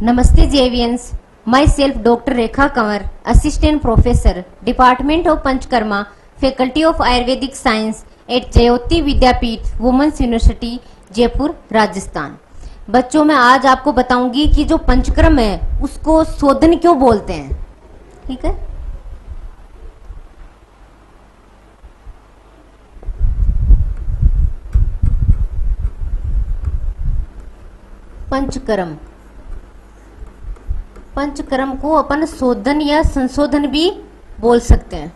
Namaste Javians. Myself Dr. Rekha Kanwar, Assistant Professor, Department of Panchkarma, Faculty of Ayurvedic Science at Jayoti Vidyapeeth, Women's University, Jaipur, Rajasthan. बच्चों मैं आज आपको बताऊंगी कि जो पंचकर्म है उसको शोधन क्यों बोलते हैं। ठीक है, पंचकर्म, पंचकर्म को अपन शोधन या संशोधन भी बोल सकते हैं।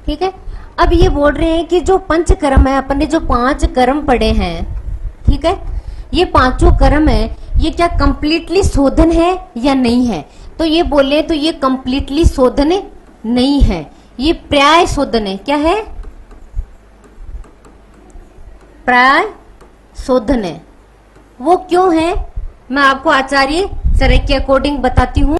ठीक है, अब ये बोल रहे हैं कि जो पंचकर्म है, अपन ने जो 5 कर्म पढ़े हैं, ठीक है, ये 5 कर्म है, ये क्या कंप्लीटली शोधन है या नहीं है। तो ये बोले तो ये कंप्लीटली शोधन नहीं है, ये प्राय शोधन है। क्या है? प्राय शोधन है। वो क्यों है मैं आपको आचार्य चरक के अकॉर्डिंग बताती हूँ।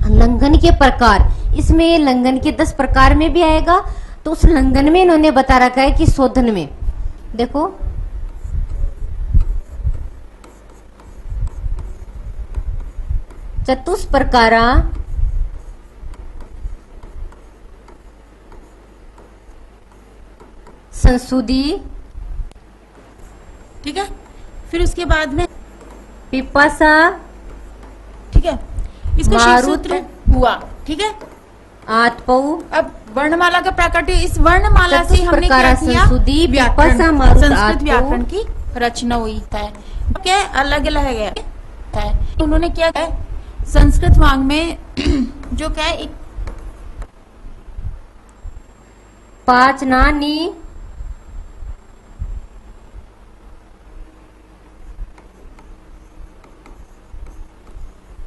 लंघन के प्रकार, इसमें लंघन के 10 प्रकार में भी आएगा, तो उस लंघन में इन्होंने बता रखा है कि शोधन में देखो चतुष्प्रकारा संशुद्धि। ठीक है, फिर उसके बाद में पिपासा, ठीक है, इसका मारुत सूत्र हुआ। ठीक है, आत्पौ। अब वर्णमाला का प्राकट्य, इस वर्णमाला से हमने क्या किया? संशुद्धि, व्याकरण, पिपासा, मारुत, संस्कृत आत्पौ। व्याकरण की रचना हुई है। क्या अलग अलग है, उन्होंने क्या है संस्कृत वांग में जो क्या है एक 5 नानी,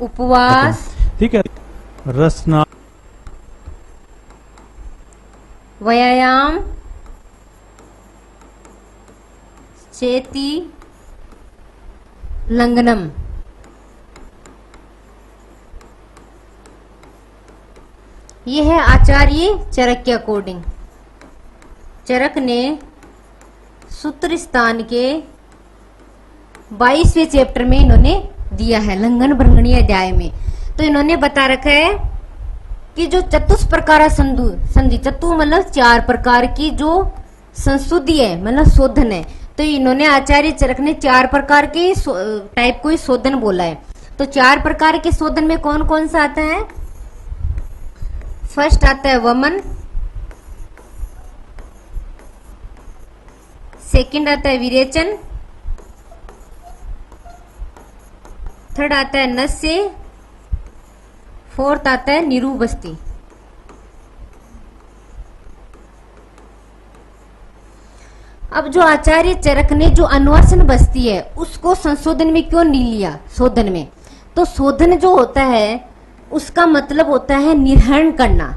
उपवास, ठीक है, रसना, व्यायाम, चेती, लंघनम। ये है आचार्य चरक के अकॉर्डिंग। चरक ने सूत्र स्थान के 22वें चैप्टर में इन्होंने दिया है, लंघन भृंगणीय अध्याय में। तो इन्होंने बता रखा है कि जो चतुष्प्रकार संधि, चतु मतलब 4 प्रकार की जो संशुद्धि है, मतलब शोधन है। तो इन्होंने आचार्य चरक ने 4 प्रकार के टाइप को ही शोधन बोला है। तो 4 प्रकार के शोधन में कौन कौन सा आता है? फर्स्ट आता है वमन, सेकंड आता है विरेचन, थर्ड आता है नस्य, फोर्थ आता है निरूबस्ती। अब जो आचार्य चरक ने जो अनुवासन बस्ती है उसको संशोधन में क्यों नहीं लिया? शोधन में, तो शोधन जो होता है उसका मतलब होता है निर्हरण करना।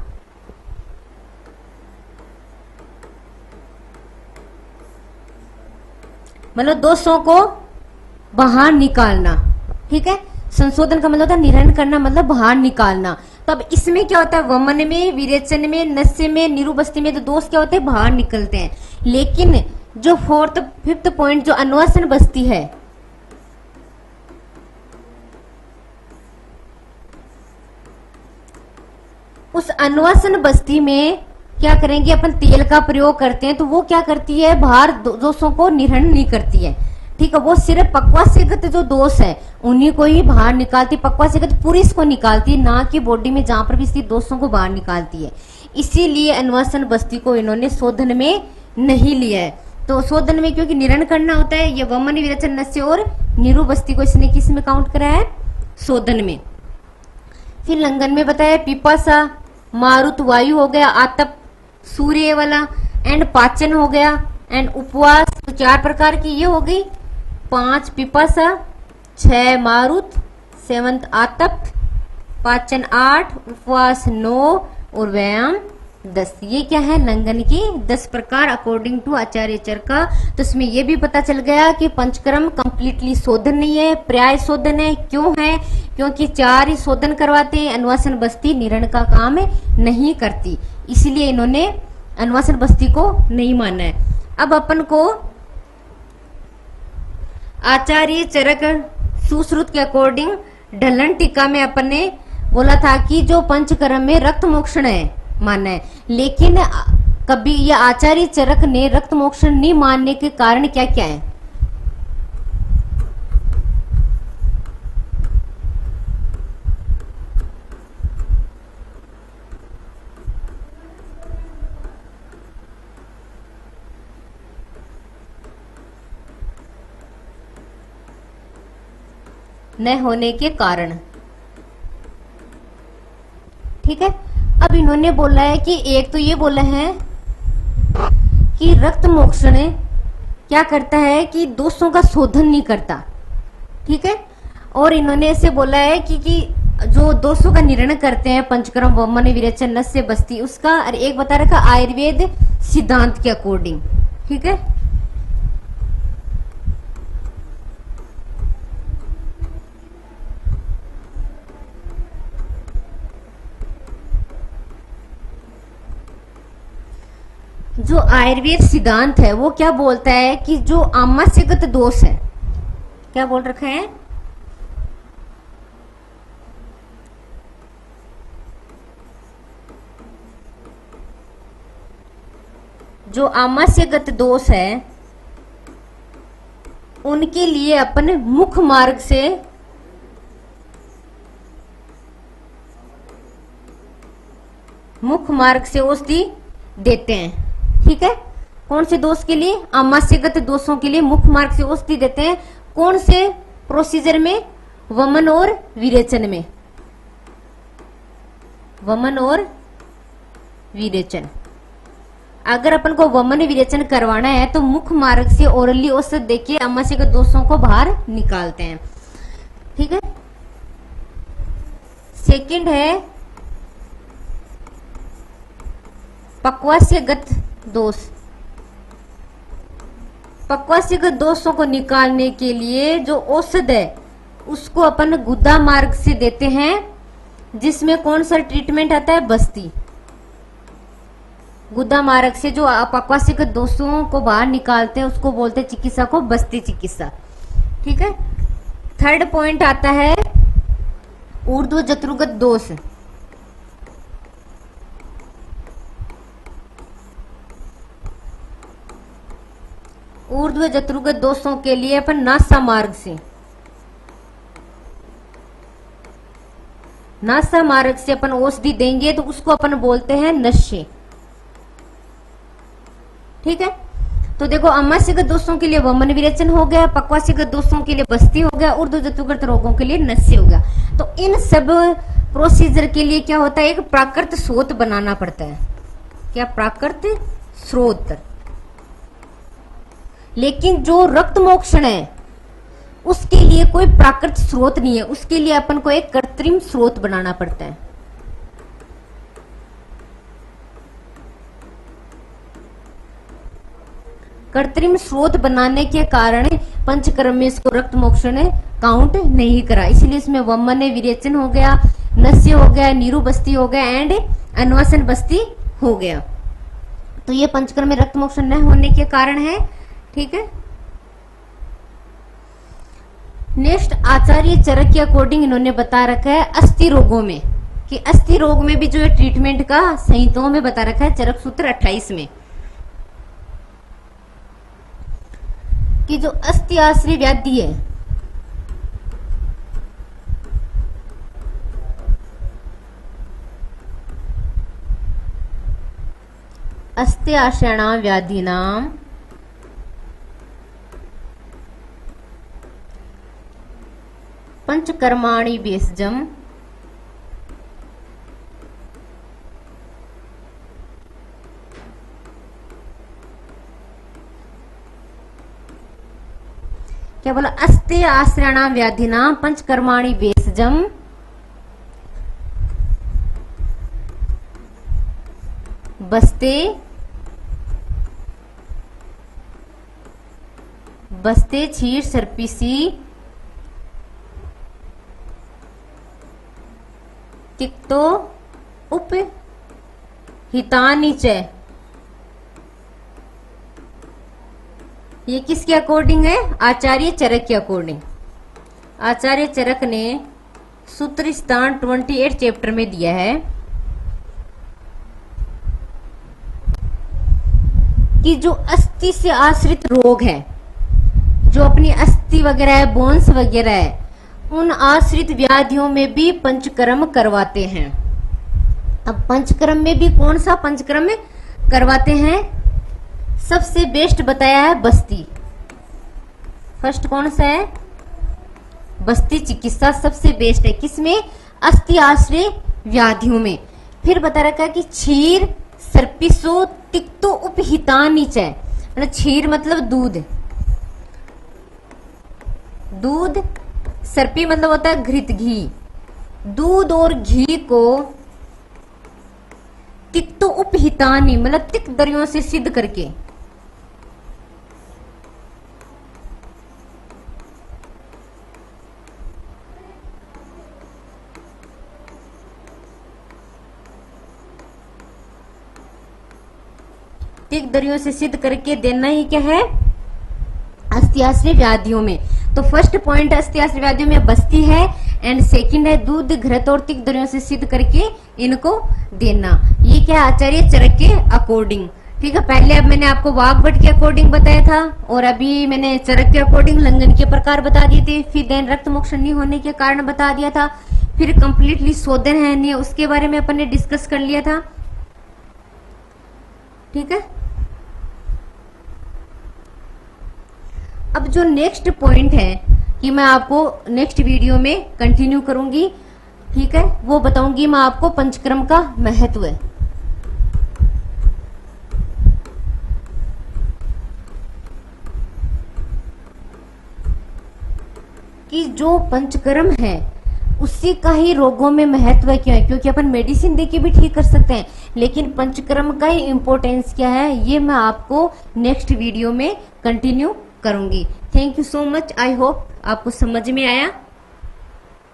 मतलब दोषों को बाहर निकालना। ठीक है, संशोधन का मतलब होता है निर्हरण करना, मतलब बाहर निकालना। तब इसमें क्या होता है? वमन में, विरेचन में, नस्य में, निरूबस्ती में तो दोष क्या होते हैं? बाहर निकलते हैं। लेकिन जो 4th 5th पॉइंट जो अनुवासन बस्ती है, उस अनुवासन बस्ती में क्या करेंगे? अपन तेल का प्रयोग करते हैं, तो वो क्या करती है? बाहर दोषों को निर्हरण नहीं करती है। ठीक है, वो सिर्फ पक्वासीगत जो दोष है उन्हीं को ही बाहर निकालती, पक्वासीगत पुरुष को निकालती है, ना कि बॉडी में जहां पर भी स्थित दोषों को बाहर निकालती है। इसीलिए अनुवासन बस्ती को इन्होंने शोधन में नहीं लिया है। तो शोधन में क्योंकि निर्हरण करना होता है, ये वमन, विरेचन, नस्य और निरूबस्ती को इसने किस में काउंट करा है? शोधन में। फिर लंघन में बताया पिपासा, मारुत वायु हो गया, आतप सूर्य वाला, एंड पाचन हो गया, एंड उपवास। तो 4 प्रकार की ये हो गई। 5 पिपासा, 6 मारुत, 7 आतप, पाचन 8, उपवास 9 और व्यायाम 10। ये क्या है? लंघन की 10 प्रकार अकॉर्डिंग टू आचार्य चरका। तो इसमें ये भी पता चल गया कि पंचकर्म कंप्लीटली शोधन नहीं है, पर्याय शोधन है। क्यों है? क्योंकि 4 ही शोधन करवाते हैं, अनुवासन बस्ती निर्हरण का काम नहीं करती। इसलिए इन्होंने अनुवासन बस्ती को नहीं मानना है। अब अपन को आचार्य चरक सुश्रुत के अकॉर्डिंग ढलन टीका में अपन ने बोला था कि जो पंचकर्म में रक्त मोक्षण है मानना है, लेकिन कभी ये आचार्य चरक ने रक्त मोक्षण नहीं मानने के कारण क्या क्या है? न होने के कारण, ठीक है। अब इन्होंने बोला है कि एक तो ये बोला है कि रक्त मोक्षण क्या करता है कि दोषों का शोधन नहीं करता, ठीक है। और इन्होंने ऐसे बोला है कि जो दोषों का निर्णय करते हैं पंचकर्म वमन विरेचन नस्य बस्ती उसका, और एक बता रखा आयुर्वेद सिद्धांत के अकॉर्डिंग, ठीक है। जो आयुर्वेद सिद्धांत है वो क्या बोलता है कि जो आमाशयगत दोष है, क्या बोल रखा है? जो आमाशयगत दोष है उनके लिए अपन मुख्य मार्ग से औषधि देते हैं, ठीक है। कौन से दोष के लिए? आमाशयगत दोषों के लिए मुख्य मार्ग से औषधि देते हैं। कौन से प्रोसीजर में? वमन और विरेचन में, वमन और विरेचन। अगर अपन को वमन विरेचन करवाना है तो मुख्य मार्ग से ओरली औषध देके आमाशयगत दोषों को बाहर निकालते हैं, ठीक है। सेकंड है पक्वास्यगत दोष। पक्वास्यगत दोषों को निकालने के लिए जो औषध है उसको अपन गुदा मार्ग से देते हैं, जिसमें कौन सा ट्रीटमेंट आता है? बस्ती। गुदा मार्ग से जो पक्वास्यगत दोषों को बाहर निकालते हैं उसको बोलते हैं चिकित्सा को बस्ती चिकित्सा, ठीक है। थर्ड पॉइंट आता है ऊर्ध्व जत्रुगत दोष। ऊर्ध्व जत्रुगत दोषों के लिए अपन नासा मार्ग से अपन औषधि देंगे तो उसको अपन बोलते हैं नशे, ठीक है। तो देखो आमाशयगत दोषों के लिए वमन विरेचन हो गया, पक्वास्यगत दोषों के लिए बस्ती हो गया, ऊर्ध्व जत्रुगत रोगों के लिए नस्य हो गया। तो इन सब प्रोसीजर के लिए क्या होता है? एक प्राकृत स्रोत बनाना पड़ता है। क्या? प्राकृत स्रोत। लेकिन जो रक्त मोक्षण है उसके लिए कोई प्राकृतिक स्रोत नहीं है, उसके लिए अपन को एक कृत्रिम स्रोत बनाना पड़ता है। कृत्रिम स्रोत बनाने के कारण पंचकर्म में इसको रक्त मोक्षण काउंट नहीं करा, इसलिए इसमें वमन विरेचन हो गया, नस्य हो गया, नीरू बस्ती हो गया एंड अनुवासन बस्ती हो गया। तो ये पंचकर्म में रक्त मोक्षण न होने के कारण है, ठीक है। नेक्स्ट आचार्य चरक के अकॉर्डिंग इन्होंने बता रखा है अस्थि रोगों में, कि अस्थि रोग में भी जो है ट्रीटमेंट का संहिताओं में बता रखा है चरक सूत्र 28 में, कि जो अस्थि आश्रय व्याधि है अस्ति आश्रयाणाम व्याधीनाम पंचकर्माणि भेषजम क्या बोला? अस्ते आश्रयाणाम व्याधिनाम पंचकर्माणि भेषजम बस्ते क्षीर सर्पिसी तिक्तो उप हितानि च ये किसके अकॉर्डिंग है? आचार्य चरक के अकॉर्डिंग। आचार्य चरक ने सूत्र स्थान 28 चैप्टर में दिया है कि जो अस्थि से आश्रित रोग है, जो अपनी अस्थि वगैरह है, बोन्स वगैरह है, उन आश्रित व्याधियों में भी पंचकर्म करवाते हैं। अब पंचकर्म में भी कौन सा पंचकर्म करवाते हैं? सबसे बेस्ट बताया है बस्ती। फर्स्ट कौन सा है? बस्ती चिकित्सा सबसे बेस्ट है। किसमें? अस्थि आश्रय व्याधियों में। फिर बता रखा है कि क्षीर सर्पिसो तिक्तो उपहितानि च, मतलब क्षीर मतलब दूध, दूध, सर्पी मतलब होता है घृत घी, दूध और घी को तिक्तो उपहितानि मतलब तिक्त दरियों से सिद्ध करके, तिक्त दरियों से सिद्ध करके देना ही क्या है? अस्थि आश्रय व्याधियों में। तो फर्स्ट पॉइंट अस्थि आश्रय व्याधियों में बस्ती है, एंड सेकंड है दूध, घृत और तिक्त दरियों से सिद्ध करके इनको देना। ये क्या? आचार्य चरक के अकॉर्डिंग। ठीक है, पहले अब मैंने आपको वाग्भट के अकॉर्डिंग बताया था, और अभी मैंने चरक के अकॉर्डिंग लंघन के प्रकार बता दिए थे, फिर देन रक्त मोक्षण नहीं होने के कारण बता दिया था, फिर कंप्लीटली शोधन है नहीं उसके बारे में अपन ने डिस्कस कर लिया था। ठीक है, अब जो नेक्स्ट पॉइंट है कि मैं आपको नेक्स्ट वीडियो में कंटिन्यू करूंगी, ठीक है, वो बताऊंगी मैं आपको पंचकर्म का महत्व है। कि जो पंचकर्म है उसी का ही रोगों में महत्व क्यों है? क्योंकि अपन मेडिसिन देके भी ठीक कर सकते हैं, लेकिन पंचकर्म का ही इंपॉर्टेंस क्या है ये मैं आपको नेक्स्ट वीडियो में कंटिन्यू करूंगी। Thank you so much. I hope आपको समझ में आया।